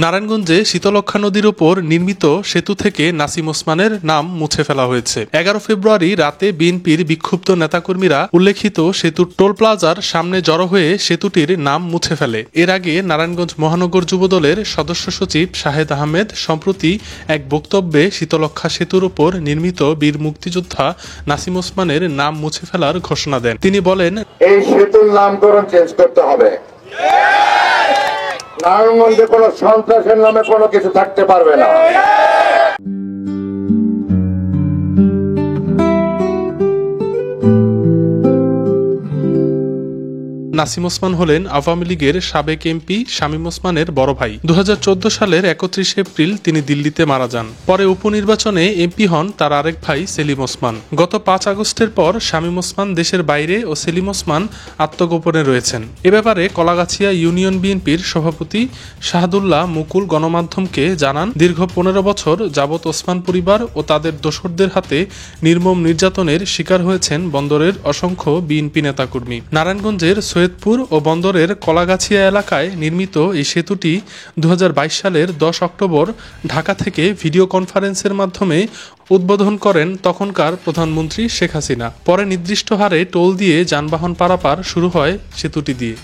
নারায়ণগঞ্জে শীতলক্ষ্যা নদীর ওপর নির্মিত সেতু থেকে নাসিম ওসমানের নাম মুছে ফেলা হয়েছে। 11 ফেব্রুয়ারি রাতে বিএনপির বিক্ষুব্ধ নেতাকর্মীরা উল্লেখিত সেতুর টোল প্লাজার সামনে জড়ো হয়ে সেতুটির নাম মুছে ফেলে। এর আগে নারায়ণগঞ্জ মহানগর যুবদলের সদস্য সচিব শাহেদ আহমেদ সম্প্রতি এক বক্তব্যে শীতলক্ষ্যা সেতুর ওপর নির্মিত বীর মুক্তিযোদ্ধা নাসিম ওসমানের নাম মুছে ফেলার ঘোষণা দেন। তিনি বলেন, এই সেতুর নামকরণ চেঞ্জ করতে হবে। নারায়ণগঞ্জে কোনো সন্ত্রাসের নামে কোনো কিছু থাকতে পারবে না। নাসিম ওসমান হলেন আওয়ামী লীগের সাবেক এমপি শামীম ওসমানের বড় ভাই। 2014 সালের 31 এপ্রিল তিনি দিল্লিতে মারা যান। পরে উপনির্বাচনে এমপি হন তার আরেক ভাই সেলিম ওসমান। গত 5 আগস্টের পর শামীম ওসমান দেশের বাইরে ও সেলিম ওসমান আত্মগোপনে রয়েছেন। এ ব্যাপারে কলাগাছিয়া ইউনিয়ন বিএনপির সভাপতি শাহাদুল্লাহ মুকুল গণমাধ্যমকে জানান, দীর্ঘ 15 বছর যাবৎ ওসমান পরিবার ও তাদের দোসরদের হাতে নির্মম নির্যাতনের শিকার হয়েছেন বন্দরের অসংখ্য বিএনপি নেতাকর্মী। নারায়ণগঞ্জের সৈয়দপুর ও বন্দরের কলাগাছিয়া এলাকায় নির্মিত এই সেতুটি 2022 সালের 10 অক্টোবর ঢাকা থেকে ভিডিও কনফারেন্সের মাধ্যমে উদ্বোধন করেন তখনকার প্রধানমন্ত্রী শেখ হাসিনা। পরে নির্দিষ্ট হারে টোল দিয়ে যানবাহন পারাপার শুরু হয় সেতুটি দিয়ে।